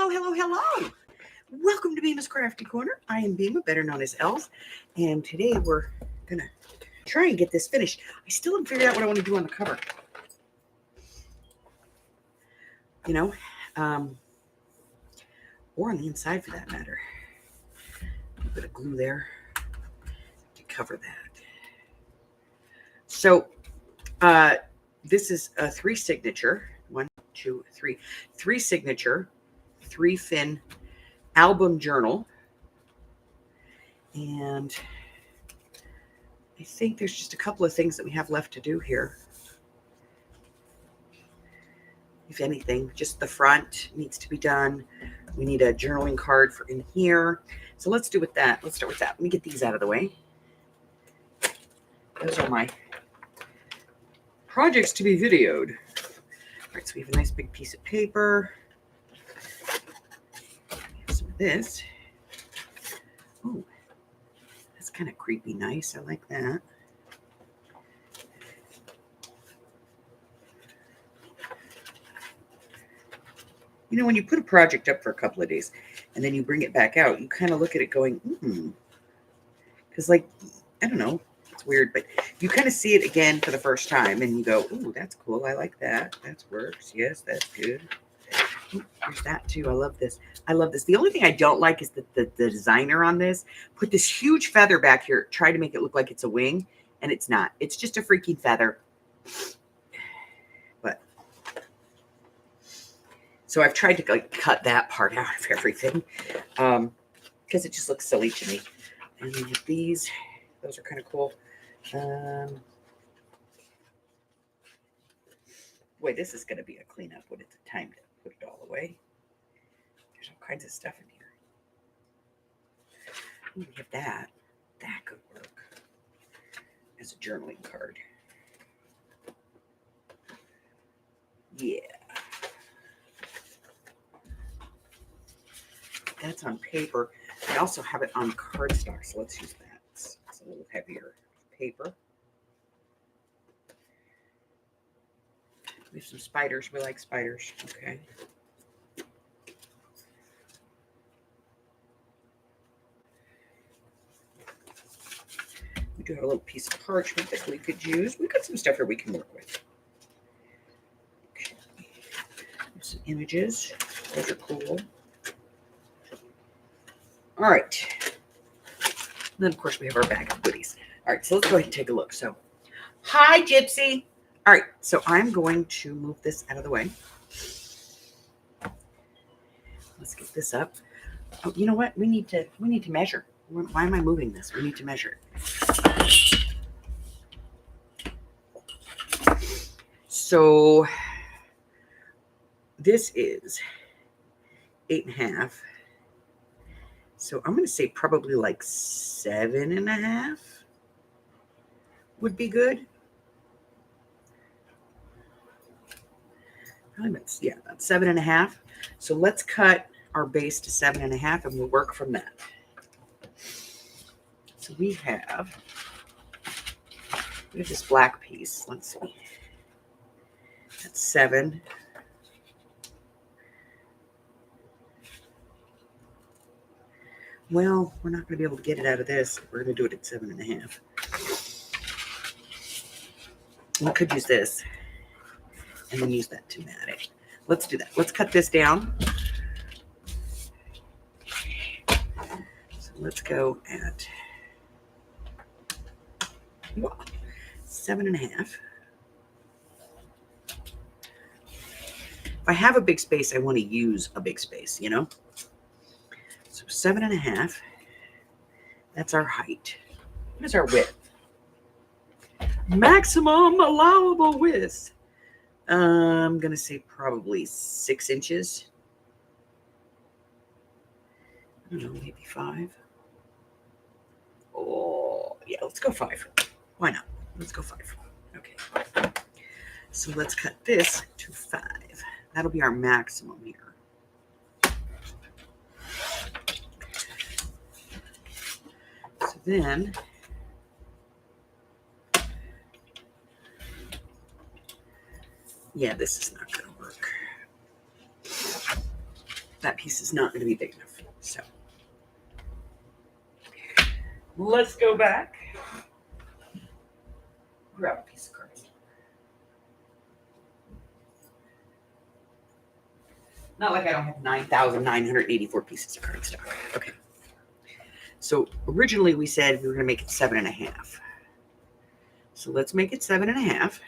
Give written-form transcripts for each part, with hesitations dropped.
Hello. Welcome to Bma's Crafty Corner. I am Bma, better known as Els, and today we're going to try and get this finished. I still haven't figured out what I want to do on the cover. Or on the inside for that matter. A little bit of glue there to cover that. So, this is a 3 signature, 1, 2, 3, 3 signature, 3 fin album journal. And I think there's just a couple of things that we have left to do here. If anything, just the front needs to be done. We need a journaling card for in here. So let's do with that. Let's start with that. Let me get these out of the way. Those are my projects to be videoed. All right, so we have a nice big piece of paper. We have some of this. Oh, that's kind of creepy nice. I like that. You know, when you put a project up for a couple of days and then you bring it back out, you kind of look at it going, because like, I don't know, it's weird, but you kind of see it again for the first time and you go, ooh, that's cool. I like that. That works. Yes, that's good. Ooh, there's that too. I love this. The only thing I don't like is that the designer on this put this huge feather back here, try to make it look like it's a wing, and it's not. It's just a freaking feather. But so I've tried to like cut that part out of everything because it just looks silly to me. And then with these, those are kind of cool. Boy, this is going to be a cleanup when it's time to put it all away. There's all kinds of stuff in here. We have that. That could work as a journaling card. Yeah. That's on paper. I also have it on cardstock, so let's use that. It's a little heavier paper. We have some spiders. We like spiders. Okay. We do have a little piece of parchment that we could use. We've got some stuff here we can work with. Okay. Some images. Those are cool. All right. And then, of course, we have our bag of goodies. All right, so let's go ahead and take a look. So, hi, Gypsy. All right, so I'm going to move this out of the way. Let's get this up. Oh, you know what? We need to measure. Why am I moving this? We need to measure it. So this is 8.5. So I'm going to say probably like 7.5 would be good. Yeah, about 7.5. So let's cut our base to 7.5 and we'll work from that. So we have this black piece. Let's see. That's 7. Well, we're not going to be able to get it out of this. We're going to do it at 7.5. We could use this and then use that to mat it. Let's do that. Let's cut this down. So let's go at 7.5. If I have a big space, I want to use a big space, you know? So 7.5. That's our height. What is our width? Maximum allowable width. I'm going to say probably 6 inches. I don't know, maybe 5. Oh, yeah, let's go 5. Why not? Let's go 5. Okay. So let's cut this to 5. That'll be our maximum here. So then yeah, this is not going to work. that piece is not going to be big enough. So let's go back. Grab a piece of cardstock. Not like I don't have 9,984 pieces of cardstock. Okay. So originally we said we were going to make it 7.5. So let's make it 7.5.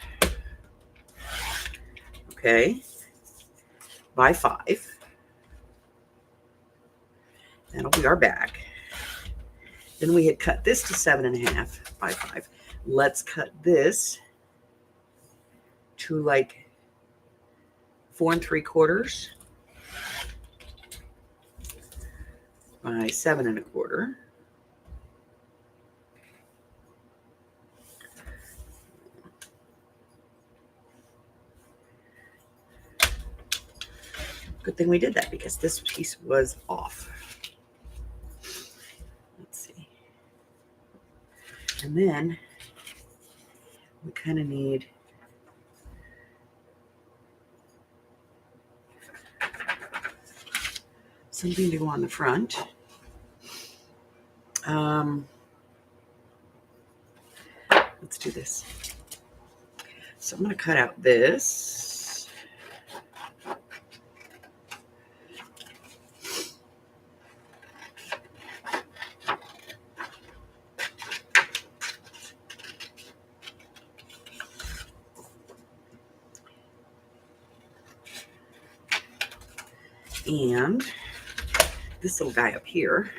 Okay. By 5. That'll be our back. Then we had cut this to 7.5 by 5. Let's cut this to like 4 3/4 by 7 1/4. Good thing we did that because this piece was off. Let's see. And then we kind of need something to go on the front. Let's do this. So I'm going to cut out this. And this little guy up here.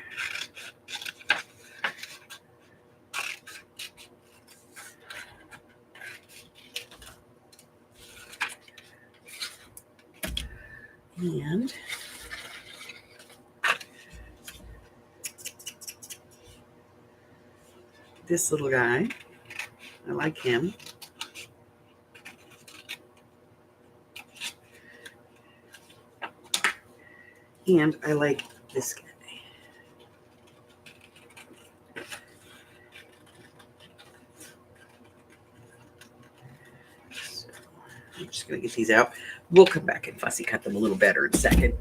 And this little guy, I like him. And I like this guy. So I'm just going to get these out. We'll come back and fussy cut them a little better in a second.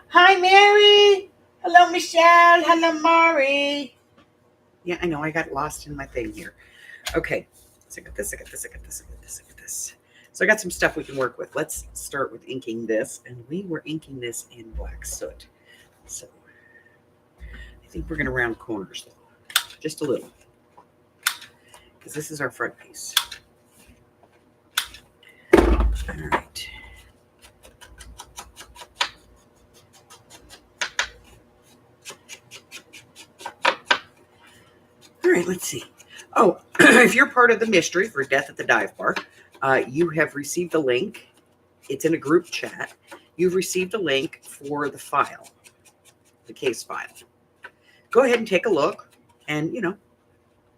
Hi, Mary. Hello, Michelle. Hello, Mari. Yeah, I know. I got lost in my thing here. Okay. So I got this, I got this, I got this, I got this, I got this. So I got some stuff we can work with. Let's start with inking this. And we were inking this in black soot. So I think we're going to round corners, though. Just a little. Because this is our front piece. All right. All right, let's see. Oh, if you're part of the mystery for Death at the Dive Bar, you have received a link. It's in a group chat. You've received a link for the file, the case file. Go ahead and take a look and,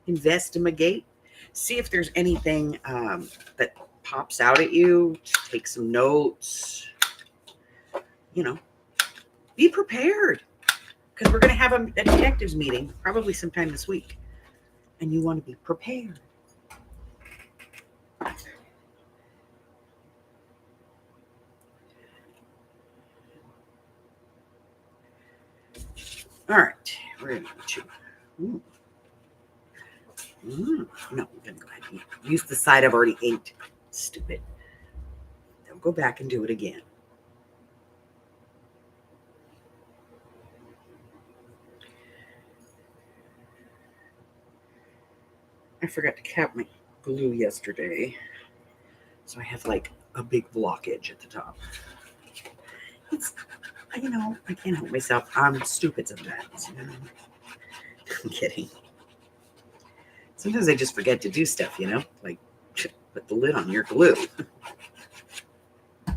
investigate. See if there's anything that pops out at you. Take some notes. Be prepared because we're going to have a detectives meeting probably sometime this week. And you want to be prepared. All right, we're going to put you. No, we're going to go ahead and use the side I've already inked. Stupid. Then go back and do it again. I forgot to cap my glue yesterday. So I have like a big blockage at the top. It's, I can't help myself. I'm stupid sometimes. I'm kidding. Sometimes I just forget to do stuff, like put the lid on your glue. All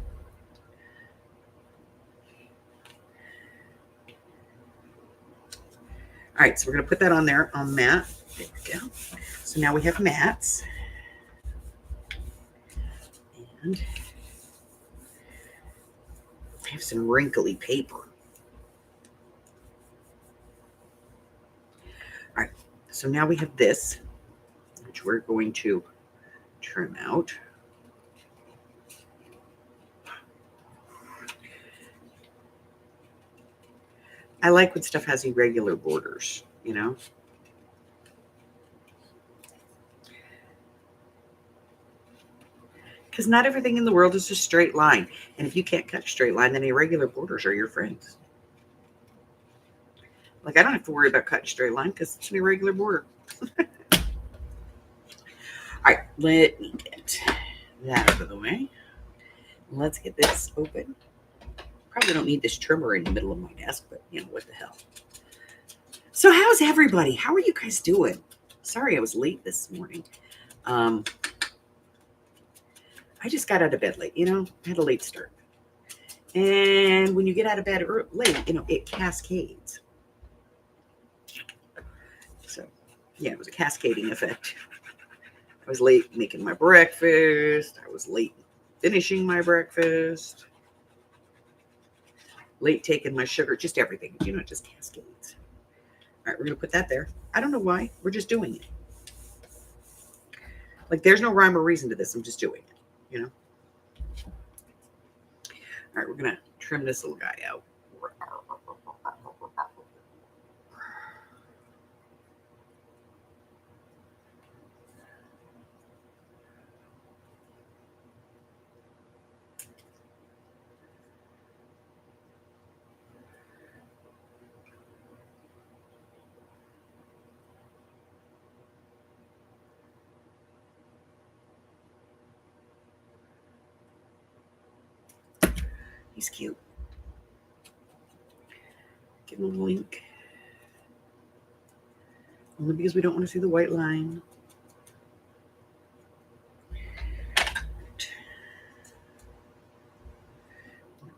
right, so we're going to put that on there on mat. There we go. So now we have mats. And I have some wrinkly paper. All right, so now we have this, which we're going to trim out. I like when stuff has irregular borders, you know? Because not everything in the world is a straight line. And if you can't cut a straight line, then irregular borders are your friends. Like, I don't have to worry about cutting a straight line because it's an irregular border. All right, let me get that out of the way. Let's get this open. Probably don't need this trimmer in the middle of my desk, but you know, what the hell. So how's everybody? How are you guys doing? Sorry I was late this morning. I just got out of bed late, you know, I had a late start. And when you get out of bed late, you know, it cascades. So, yeah, it was a cascading effect. I was late making my breakfast. I was late finishing my breakfast. Late taking my sugar, just everything. You know, it just cascades. All right, we're going to put that there. I don't know why. We're just doing it. Like, there's no rhyme or reason to this. I'm just doing it, you know? All right, we're going to trim this little guy out. He's cute. Give him a link. Only because we don't want to see the white line.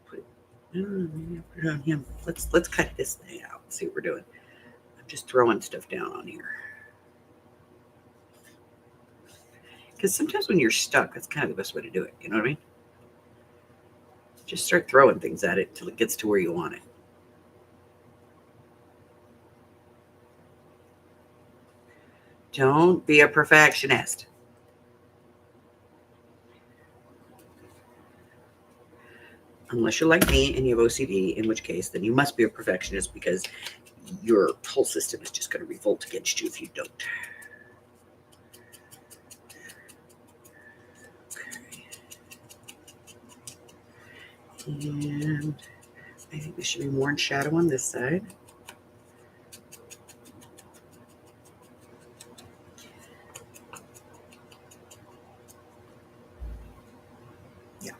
Put it on him. Let's cut this thing out and see what we're doing. I'm just throwing stuff down on here. Because sometimes when you're stuck, that's kind of the best way to do it. You know what I mean? Just start throwing things at it till it gets to where you want it. Don't be a perfectionist. Unless you're like me and you have OCD, in which case, then you must be a perfectionist because your whole system is just going to revolt against you if you don't. Okay. And I think there should be more in shadow on this side. Yeah.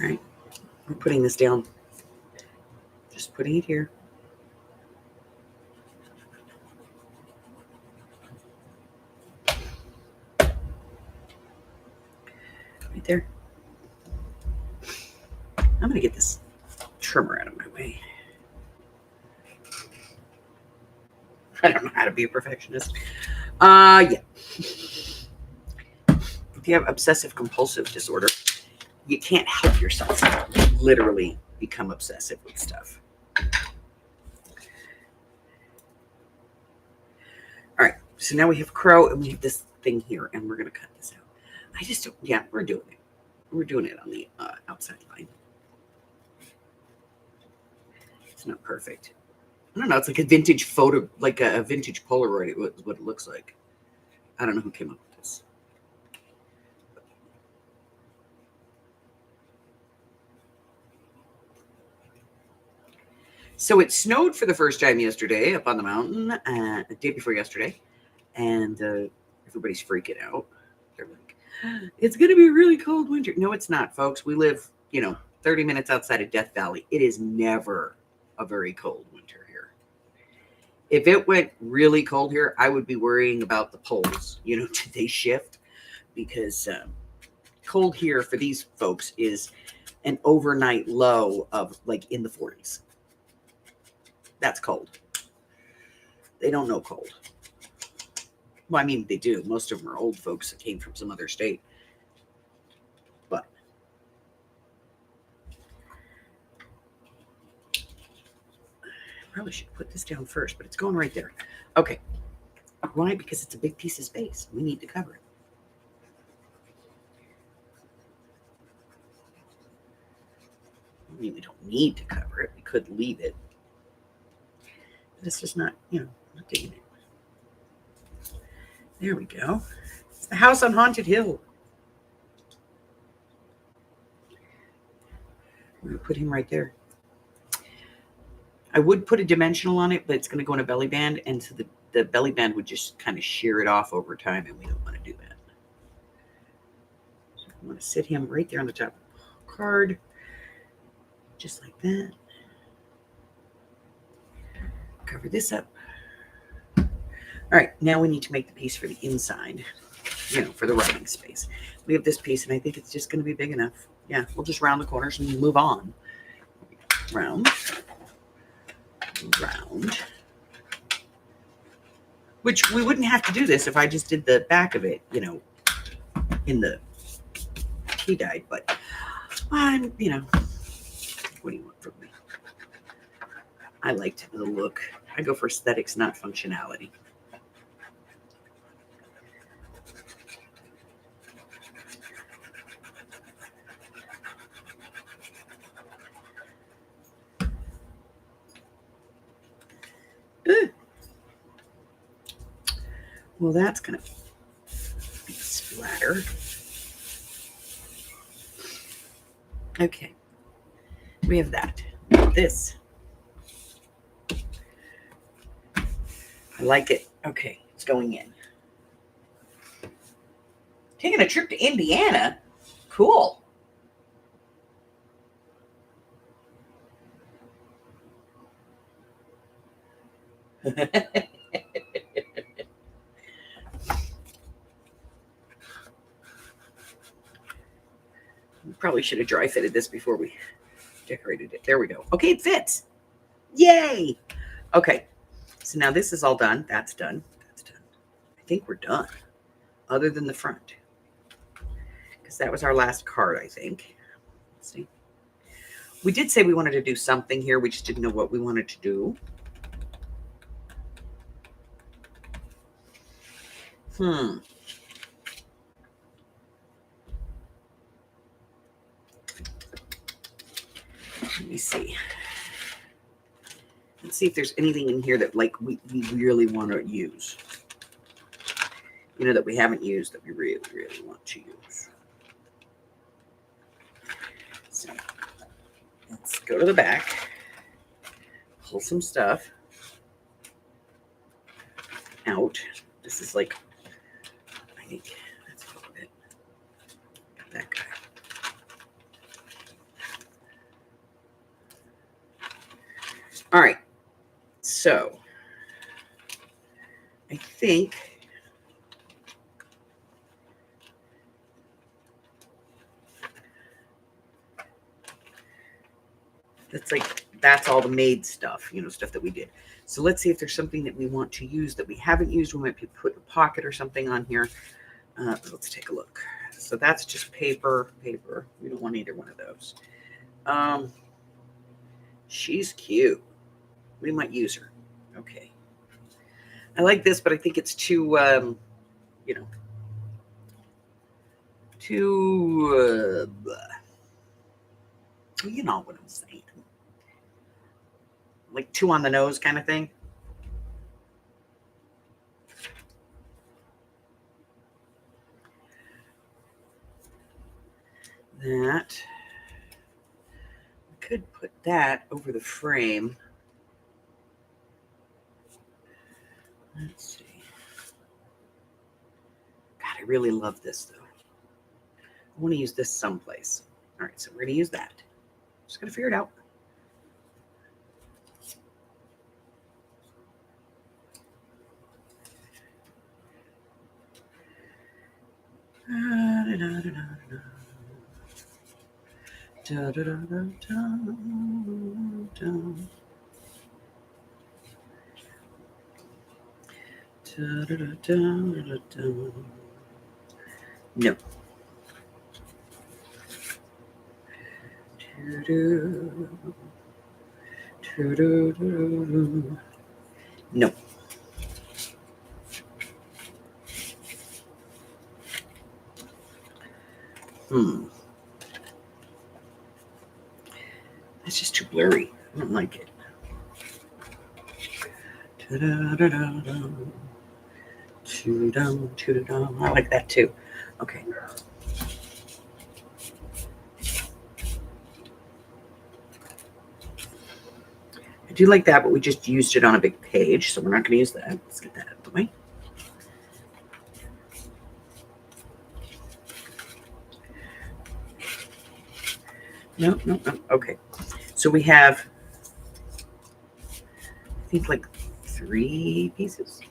All right. We're putting this down. Just putting it here. Right there. I'm going to get this trimmer out of my way. I don't know how to be a perfectionist. Yeah. If you have obsessive compulsive disorder, you can't help yourself. You literally become obsessive with stuff. All right. So now we have crow and we have this thing here, and we're going to cut this out. I just don't, yeah, we're doing it. We're doing it on the outside line. It's not perfect. I don't know. It's like a vintage photo, like a vintage Polaroid. Is what it looks like. I don't know who came up with this. So it snowed for the first time yesterday up on the mountain, the day before yesterday, and everybody's freaking out. They're like, it's going to be a really cold winter. No, it's not, folks. We live, 30 minutes outside of Death Valley. It is never a very cold winter here. If it went really cold here, I would be worrying about the poles. Did they shift? Because cold here for these folks is an overnight low of like in the 40s. That's cold. They don't know cold. Well, I mean, they do. Most of them are old folks that came from some other state. But I probably should put this down first, but it's going right there. Okay. Why? Because it's a big piece of space. We need to cover it. mean, we don't need to cover it. We could leave it. But it's just not, not digging it. There we go. It's the house on Haunted Hill. We're going to put him right there. I would put a dimensional on it, but it's going to go in a belly band, and so the belly band would just kind of shear it off over time, and we don't want to do that. So I want to sit him right there on the top of the card, just like that. Cover this up. All right, now we need to make the piece for the inside, for the writing space. We have this piece, and I think it's just going to be big enough. Yeah, we'll just round the corners and move on. Round. Which we wouldn't have to do this if I just did the back of it, in the tea dyed, but I'm, what do you want from me? I liked the look. I go for aesthetics, not functionality. Well, that's going to be splatter. Okay. We have that. This. I like it. Okay, it's going in. Taking a trip to Indiana? Cool. We probably should have dry fitted this before we decorated it. There we go. Okay, it fits. Yay. Okay, so now this is all done. That's done. That's done. I think we're done, other than the front, because that was our last card, I think. Let's see. We did say we wanted to do something here. We just didn't know what we wanted to do. Let me see. Let's see if there's anything in here that we really want to use. That we haven't used that we really, really want to use. So let's go to the back, pull some stuff out. This is I think that's a little bit. Got that guy. All right. So I think that's all the made stuff, stuff that we did. So let's see if there's something that we want to use that we haven't used. We might put a pocket or something on here. Let's take a look. So that's just paper. We don't want either one of those. She's cute. We might use her. Okay. I like this, but I think it's too, too, you know what I'm saying. Like too on the nose kind of thing. That. We could put that over the frame. Let's see. God, I really love this though. I want to use this someplace. All right, so we're going to use that. Just going to figure it out. No. No. blurry. I don't like it. I like that too. Okay. I do like that, but we just used it on a big page, so we're not going to use that. Let's get that out of the way. No. Okay. So we have, I think, like 3 pieces.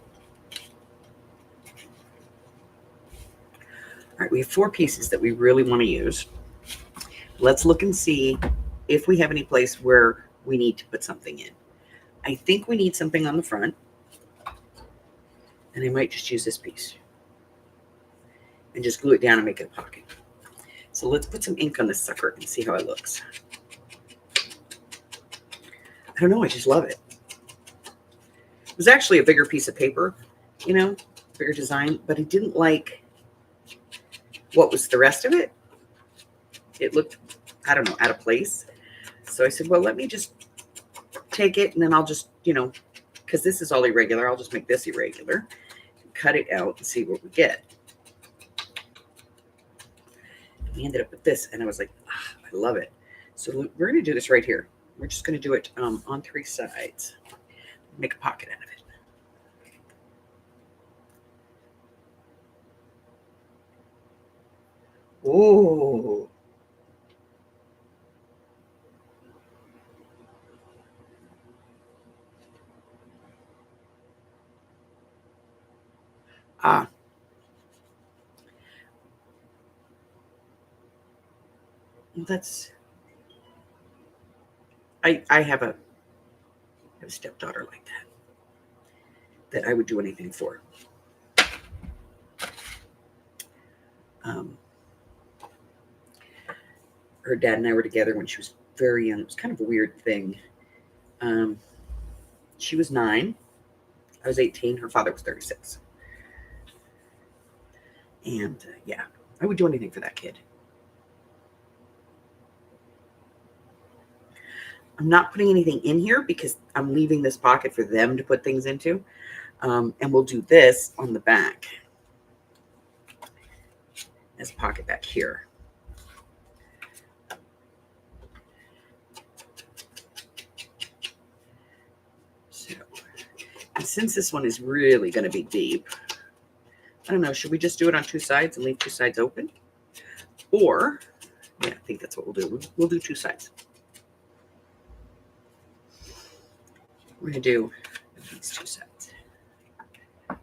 All right, we have 4 pieces that we really want to use. Let's look and see if we have any place where we need to put something in. I think we need something on the front, and I might just use this piece and just glue it down and make it a pocket. So let's put some ink on this sucker and see how it looks. I don't know, I just love it. It was actually a bigger piece of paper, you know, bigger design, but I didn't like what was the rest of it. It looked, I don't know, out of place. So I said, well, let me just take it, and then I'll just, you know, because this is all irregular, I'll just make this irregular, cut it out and see what we get. We ended up with this, and I was like, I love it. So we're going to do this right here. We're just going to do it on 3 sides. Make a pocket out of it. Oh. Well, that's, I have a stepdaughter like that I would do anything for. Her dad and I were together when she was very young. It was kind of a weird thing. She was 9. I was 18. Her father was 36. And yeah, I would do anything for that kid. I'm not putting anything in here because I'm leaving this pocket for them to put things into. And we'll do this on the back as a pocket back here. So, and since this one is really going to be deep, I don't know, should we just do it on 2 sides and leave 2 sides open? Or, yeah, I think that's what we'll do. We'll do 2 sides. We're going to do these 2 sides. Okay.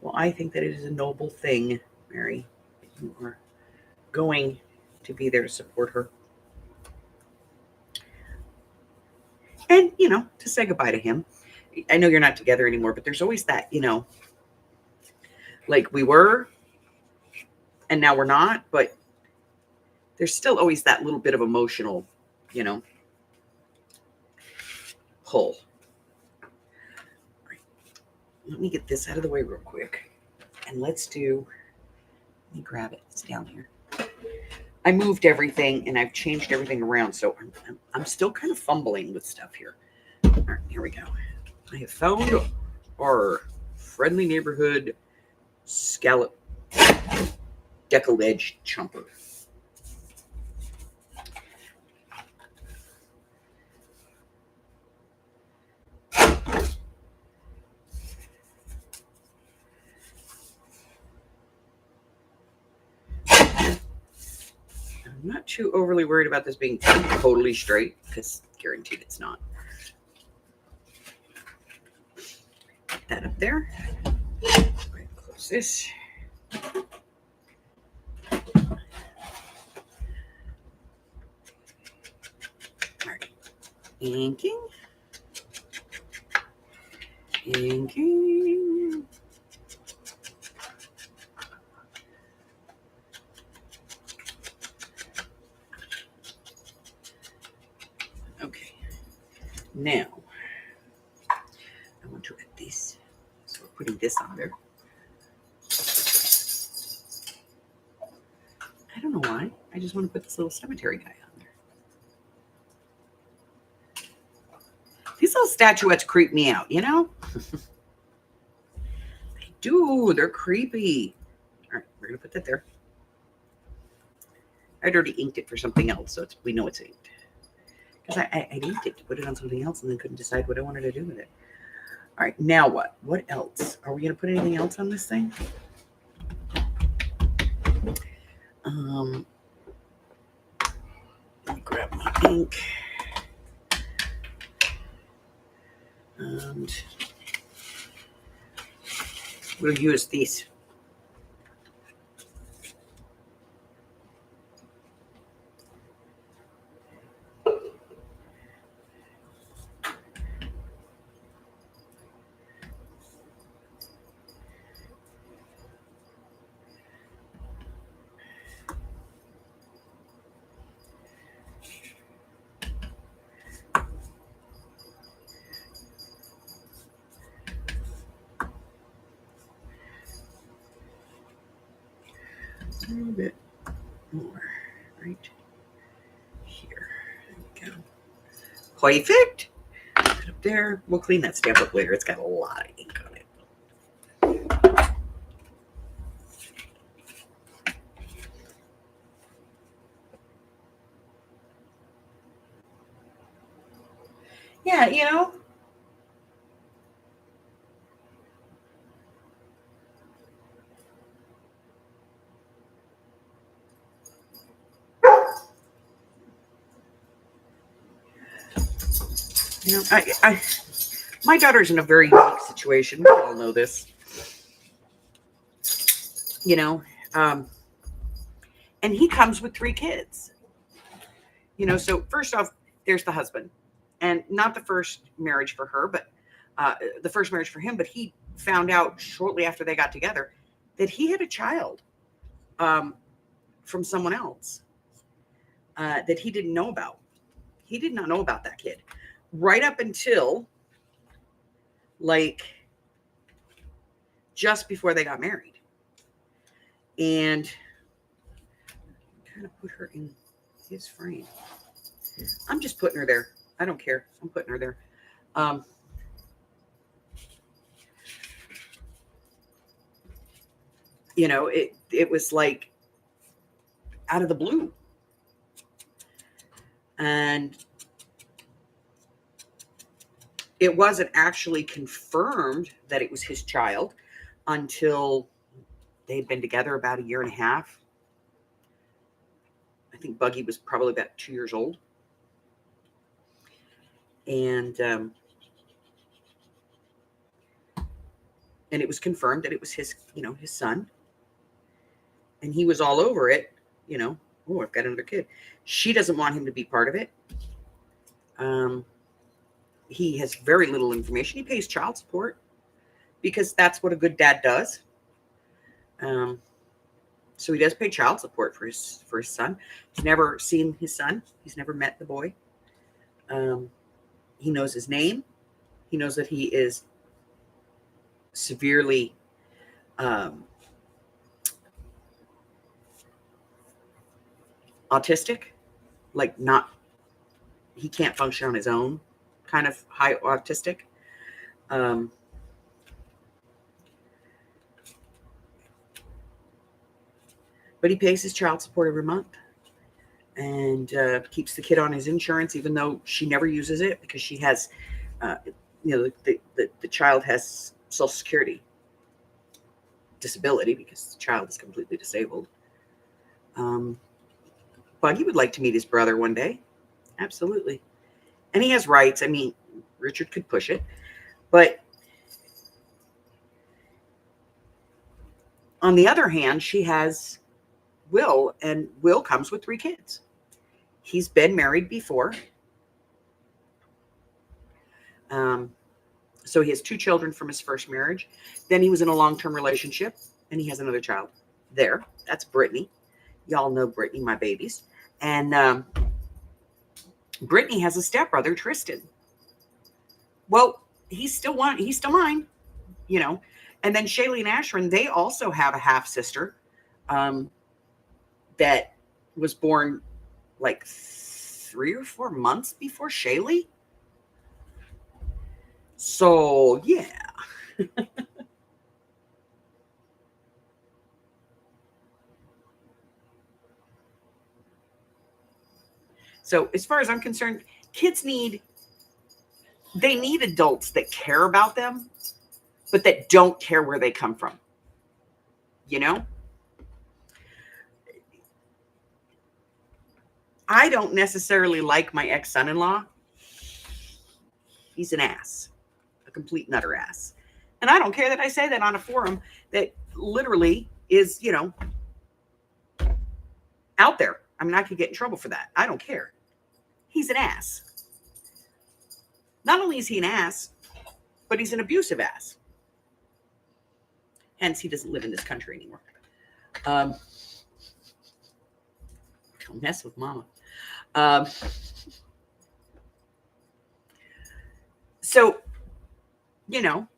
Well, I think that it is a noble thing, Mary. You are going to be there to support her. And, you know, to say goodbye to him. I know you're not together anymore, but there's always that, you know, like we were and now we're not, but there's still always that little bit of emotional, you know, pull. Right. Let me get this out of the way real quick. And let me grab it. It's down here. I moved everything and I've changed everything around, so I'm still kind of fumbling with stuff here. All right, here we go. I have found our friendly neighborhood scallop deckle edge chumper. I'm not too overly worried about this being totally straight because guaranteed it's not. Put that up there. Right, close this. All right. Inking. Inking. Now, I want to add this. So we're putting this on there. I don't know why. I just want to put this little cemetery guy on there. These little statuettes creep me out, you know? They do. They're creepy. All right, we're going to put that there. I'd already inked it for something else, so we know it's inked. Because I inked it to put it on something else and then couldn't decide what I wanted to do with it. All right, now what? What else? Are we going to put anything else on this thing? Let me grab my ink. And we'll use these. A little bit more right here. There we go. Perfect. Put it up there. We'll clean that stamp up later. It's got a lot of ink on it. Yeah, you know. You know, my daughter's in a very unique situation. We all know this. You know, and he comes with 3 kids. You know, so first off, there's the husband, and not the first marriage for her, but the first marriage for him. But he found out shortly after they got together that he had a child from someone else that he didn't know about. He did not know about that kid right up until like just before they got married. And kind of put her in his frame. I'm just putting her there. I don't care. I'm putting her there. You know, it was like out of the blue. And it wasn't actually confirmed that it was his child until they'd been together about 1.5 years. I think Buggy was probably about 2 years old. And it was confirmed that it was his, you know, his son. And he was all over it, you know. Oh, I've got another kid. She doesn't want him to be part of it. He has very little information. He pays child support because that's what a good dad does. So he does pay child support for his son. He's never seen his son. He's never met the boy. He knows his name. He knows that he is severely autistic, like he can't function on his own, kind of high autistic. But he pays his child support every month and keeps the kid on his insurance, even though she never uses it because she has, you know, the child has Social Security disability because the child is completely disabled. But he would like to meet his brother one day. Absolutely. And he has rights. I mean, Richard could push it. But on the other hand, she has Will, and Will comes with 3 kids. He's been married before. So he has 2 children from his first marriage. Then he was in a long-term relationship, and he has another child. There. That's Brittany. Y'all know Brittany, my babies. And Brittany has a stepbrother, Tristan. Well, he's still mine, you know. And then Shaylee and Ashrin, they also have a half sister that was born like 3 or 4 months before Shaylee. So yeah. So as far as I'm concerned, kids need adults that care about them, but that don't care where they come from. You know? I don't necessarily like my ex-son-in-law. He's an ass, a complete nutter ass. And I don't care that I say that on a forum that literally is, you know, out there. I mean, I could get in trouble for that. I don't care. He's an ass. Not only is he an ass, but he's an abusive ass. Hence, he doesn't live in this country anymore. Don't mess with mama. So, you know,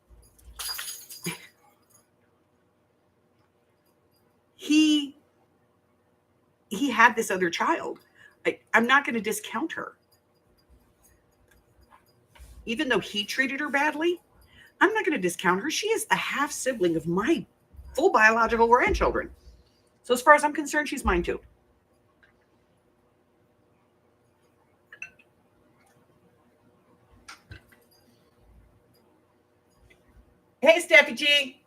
he had this other child. I'm not going to discount her. Even though he treated her badly, I'm not going to discount her. She is the half sibling of my full biological grandchildren. So as far as I'm concerned, she's mine too. Hey, Steffi G.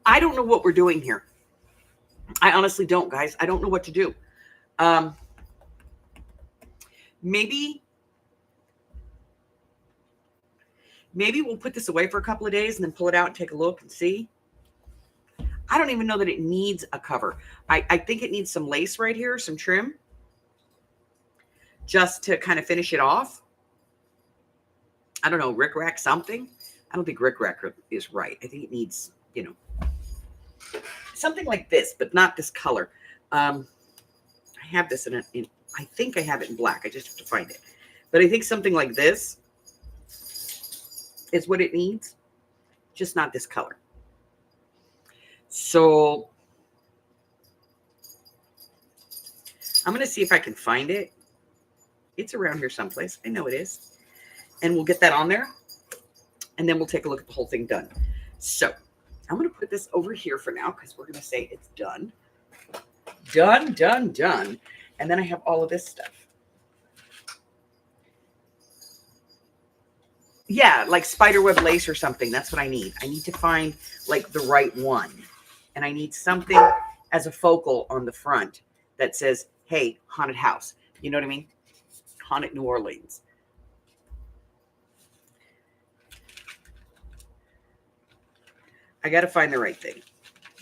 I don't know what we're doing here. I honestly don't, guys. I don't know what to do. Maybe we'll put this away for a couple of days and then pull it out and take a look and see. I don't even know that it needs a cover. I think it needs some lace right here, some trim, just to kind of finish it off. I don't know, rickrack something. I don't think rickrack is right. I think it needs, you know, something like this, but not this color. I have this in I think I have it in black. I just have to find it. But I think something like this is what it needs, just not this color. So I'm going to see if I can find it. It's around here someplace. I know it is. And we'll get that on there. And then we'll take a look at the whole thing done. So I'm going to put this over here for now because we're going to say it's done. Done, done, done. And then I have all of this stuff. Yeah, like spiderweb lace or something. That's what I need. I need to find like the right one. And I need something as a focal on the front that says, hey, haunted house. You know what I mean? Haunted New Orleans. I got to find the right thing.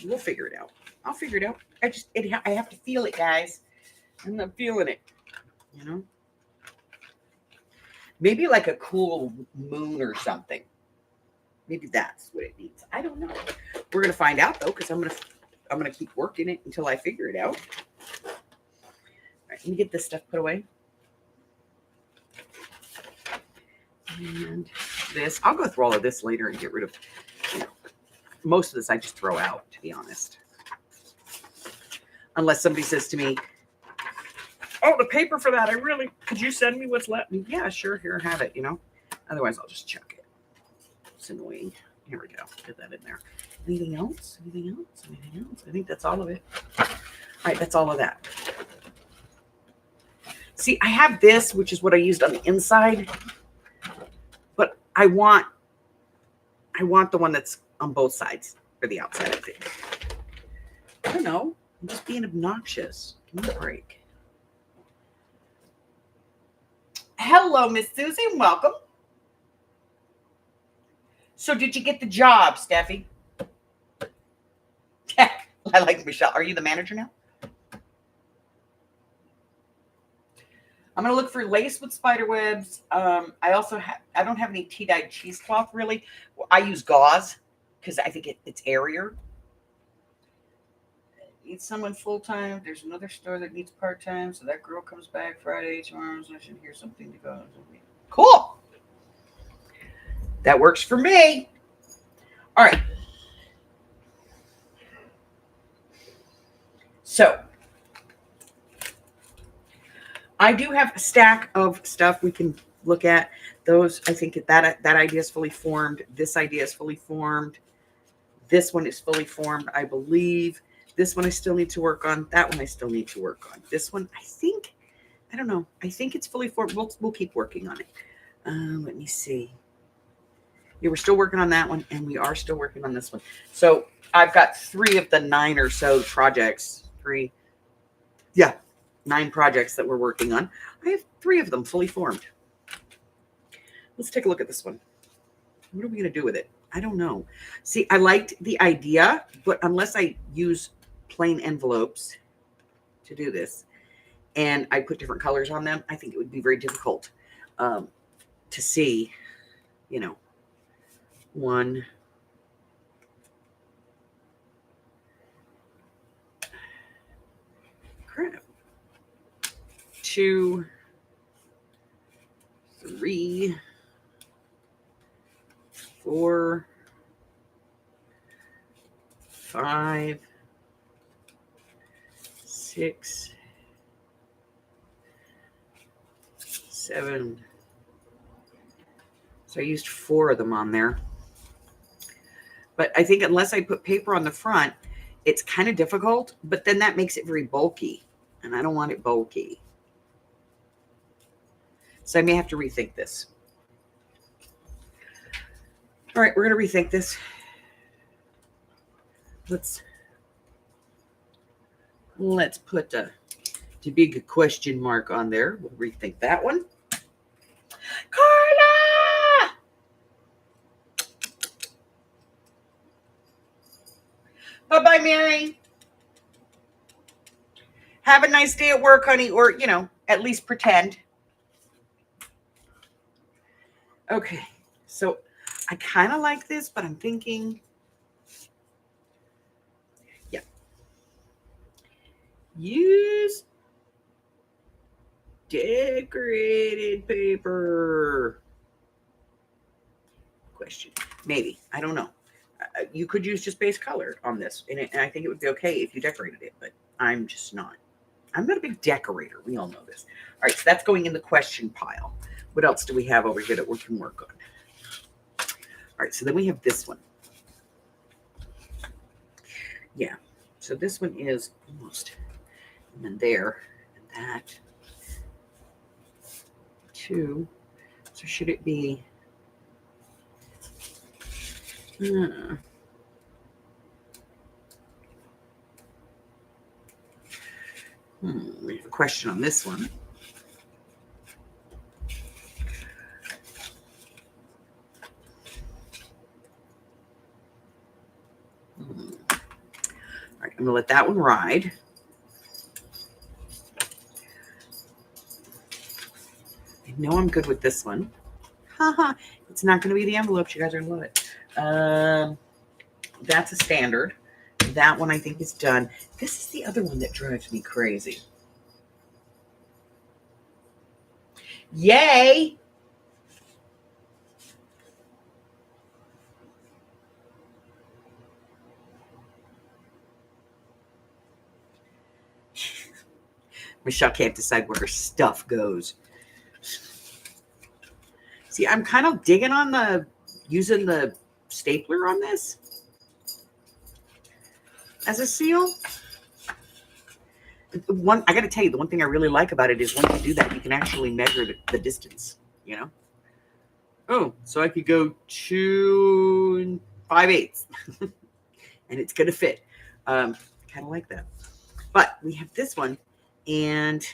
We'll figure it out. I'll figure it out. I have to feel it, guys. I'm not feeling it, you know? Maybe like a cool moon or something. Maybe that's what it needs. I don't know. We're going to find out, though, because I'm going to keep working it until I figure it out. All right, let me get this stuff put away. And this. I'll go through all of this later and get rid of, you know, most of this I just throw out, to be honest. Unless somebody says to me, oh, the paper for that, could you send me what's left? Yeah, sure, here, have it, you know. Otherwise, I'll just chuck it. It's annoying. Here we go. Get that in there. Anything else? Anything else? Anything else? I think that's all of it. All right, that's all of that. See, I have this, which is what I used on the inside. But I want the one that's on both sides for the outside, I think. I don't know. I'm just being obnoxious. Give me a break. Hello, Miss Susie. Welcome. So did you get the job, Steffi? I like Michelle. Are you the manager now? I'm going to look for lace with spider webs. I don't have any tea-dyed cheesecloth, really. I use gauze because I think it's airier. Need someone full-time. There's another store that needs part-time, so that girl comes back Friday tomorrow, so I should hear something to go. Cool. That works for me. All right. So I do have a stack of stuff we can look at. Those, I think that idea is fully formed. This idea is fully formed. This one is fully formed, I believe. This one I still need to work on. That one I still need to work on. This one, I think, I don't know. I think it's fully formed. We'll keep working on it. Let me see. Yeah, we're still working on that one, and we are still working on this one. So I've got 3 of the 9 or so projects. 3, yeah, 9 projects that we're working on. I have 3 of them fully formed. Let's take a look at this one. What are we going to do with it? I don't know. See, I liked the idea, but unless I use plain envelopes to do this, and I put different colors on them, I think it would be very difficult to see, you know, 1, crap, 2, 3, 4, 5, 6, 7. So I used 4 of them on there. But I think unless I put paper on the front, it's kind of difficult, but then that makes it very bulky, and I don't want it bulky. So I may have to rethink this. All right, we're going to rethink this. Let's put the big question mark on there. We'll rethink that one. Carla! Bye-bye, Mary. Have a nice day at work, honey, or, you know, at least pretend. Okay, so I kind of like this, but I'm thinking, yeah. Use decorated paper. Question. Maybe. I don't know. You could use just base color on this, and I think it would be okay if you decorated it, but I'm just not. I'm not a big decorator. We all know this. All right, so that's going in the question pile. What else do we have over here that we can work on? All right, so then we have this one. Yeah, so this one is almost, and then there, and that, 2. So should it be, we have a question on this one. All right, I'm going to let that one ride. I know I'm good with this one. Haha, it's not going to be the envelopes. You guys are going to love it. That's a standard. That one I think is done. This is the other one that drives me crazy. Yay! Michelle can't decide where her stuff goes. See, I'm kind of digging on using the stapler on this as a seal. I got to tell you, the one thing I really like about it is when you do that, you can actually measure the distance, you know? Oh, so I could go 2 5/8 and it's going to fit. Kind of like that. But we have this one, and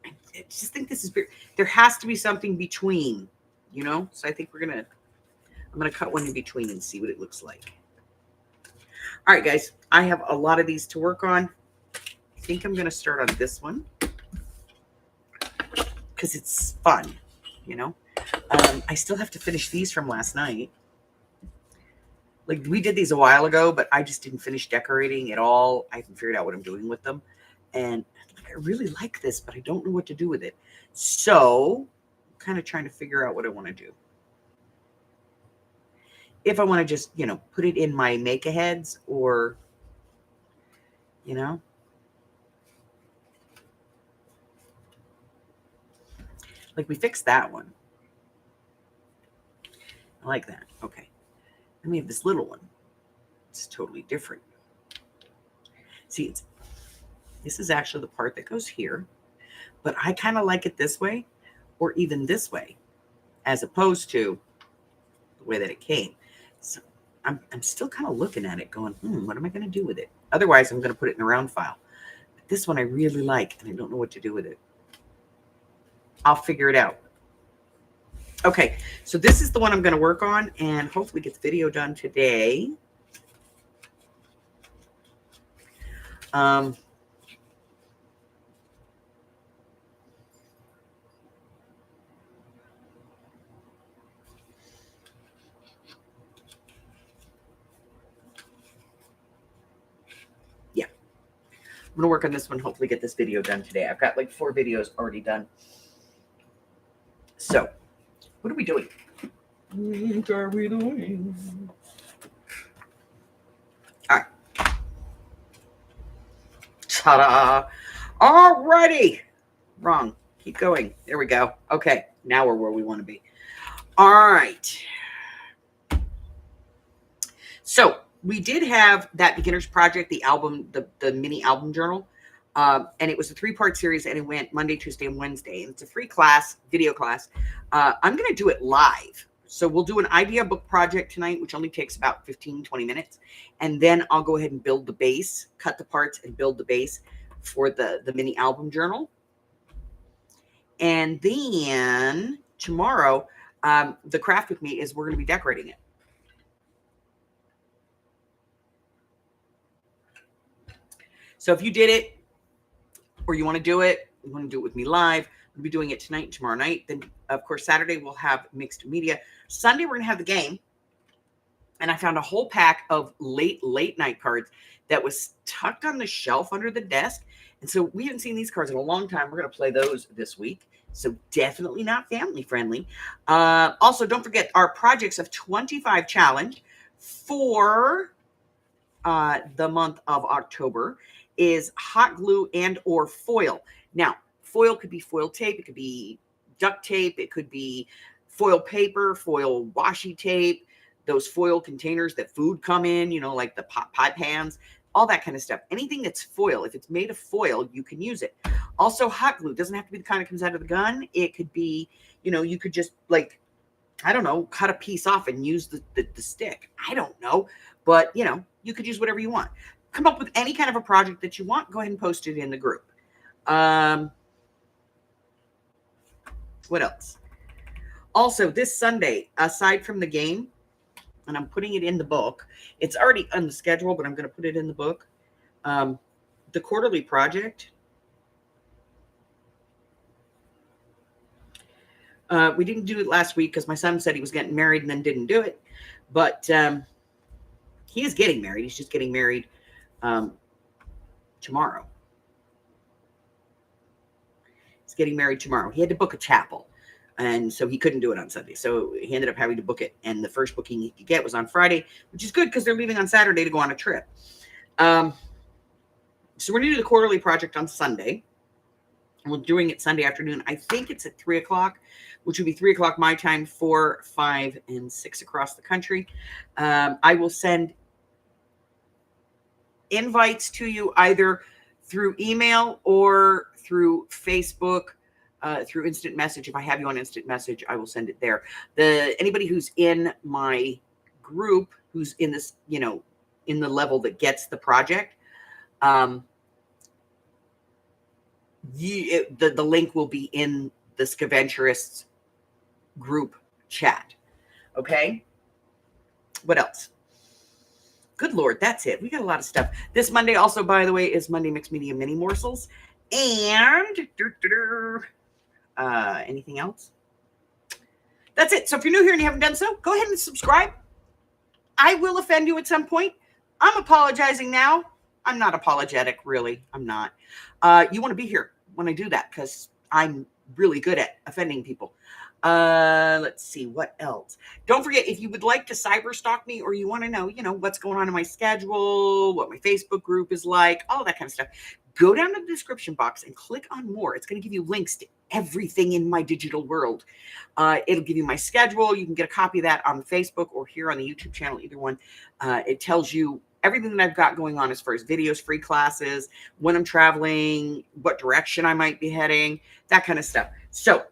I just think this is weird. There has to be something between, you know? So I think I'm going to cut one in between and see what it looks like. All right, guys, I have a lot of these to work on. I think I'm going to start on this one because it's fun, you know? I still have to finish these from last night. Like, we did these a while ago, but I just didn't finish decorating at all. I haven't figured out what I'm doing with them. And I really like this, but I don't know what to do with it. So I'm kind of trying to figure out what I want to do. if I want to just, you know, put it in my make-aheads or, you know. Like we fixed that one. I like that. Okay. Then we have this little one. It's totally different. See, this is actually the part that goes here, but I kind of like it this way or even this way as opposed to the way that it came. So I'm still kind of looking at it going, what am I going to do with it? Otherwise, I'm going to put it in a round file. But this one I really like, and I don't know what to do with it. I'll figure it out. Okay, so this is the one I'm going to work on and hopefully get the video done today. Yeah, I'm going to work on this one, hopefully get this video done today. I've got like 4 videos already done. So, what are we doing? What are we doing? All right. Ta-da! Alrighty. Wrong. Keep going. There we go. Okay, now we're where we want to be. All right. So we did have that beginner's project, the album, the mini album journal. And it was a 3-part series, and it went Monday, Tuesday, and Wednesday. And it's a free class, video class. I'm going to do it live. So we'll do an idea book project tonight, which only takes about 15, 20 minutes. And then I'll go ahead and build the base, cut the parts and build the base for the mini album journal. And then tomorrow, the craft with me is we're going to be decorating it. So if you did it or you want to do it, you want to do it with me live, we'll be doing it tonight and tomorrow night. Then, of course, Saturday we'll have mixed media. Sunday we're going to have the game. And I found a whole pack of late night cards that was tucked on the shelf under the desk. And so we haven't seen these cards in a long time. We're going to play those this week. So definitely not family friendly. Also, don't forget our Projects of 25 challenge for the month of October is hot glue and or foil. Now, foil could be foil tape. It could be duct tape. It could be foil paper, foil washi tape, those foil containers that food come in, you know, like the pie pans, all that kind of stuff. Anything that's foil, if it's made of foil, you can use it. Also, hot glue doesn't have to be the kind that comes out of the gun. It could be, you know, you could just like, I don't know, cut a piece off and use the stick. I don't know. But, you know, you could use whatever you want. Come up with any kind of a project that you want. Go ahead and post it in the group. What else? Also, this Sunday, aside from the game, and I'm putting it in the book. It's already on the schedule, but I'm going to put it in the book. The quarterly project. We didn't do it last week because my son said he was getting married and then didn't do it. But he is getting married. He's just getting married tomorrow. He's getting married tomorrow. He had to book a chapel. And so he couldn't do it on Sunday. So he ended up having to book it. And the first booking he could get was on Friday, which is good because they're leaving on Saturday to go on a trip. So we're going to do the quarterly project on Sunday. And we're doing it Sunday afternoon. I think it's at 3 o'clock, which would be 3 o'clock my time, 4, 5, and 6 across the country. I will send invites to you either through email or through Facebook. Through instant message. If I have you on instant message, I will send it there. Anybody who's in my group, who's in this, you know, in the level that gets the project, the link will be in the Scaventurists group chat. Okay. What else? Good Lord, that's it. We got a lot of stuff. This Monday also, by the way, is Monday Mixed Media Mini Morsels. And anything else? That's it. So if you're new here and you haven't done so, go ahead and subscribe. I will offend you at some point. I'm apologizing now. I'm not apologetic, really. I'm not. You want to be here when I do that because I'm really good at offending people. Let's see what else. Don't forget, if you would like to cyber stalk me, or you want to know, what's going on in my schedule, what my Facebook group is like, all that kind of stuff, go down to the description box and click on more. It's going to give you links to everything in my digital world. It'll give you my schedule. You can get a copy of that on Facebook or here on the YouTube channel, either one. It tells you everything that I've got going on as far as videos, free classes, when I'm traveling, what direction I might be heading, that kind of stuff. So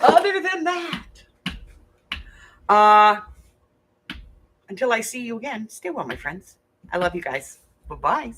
other than that, until I see you again, stay well, my friends. I love you guys. Bye-bye.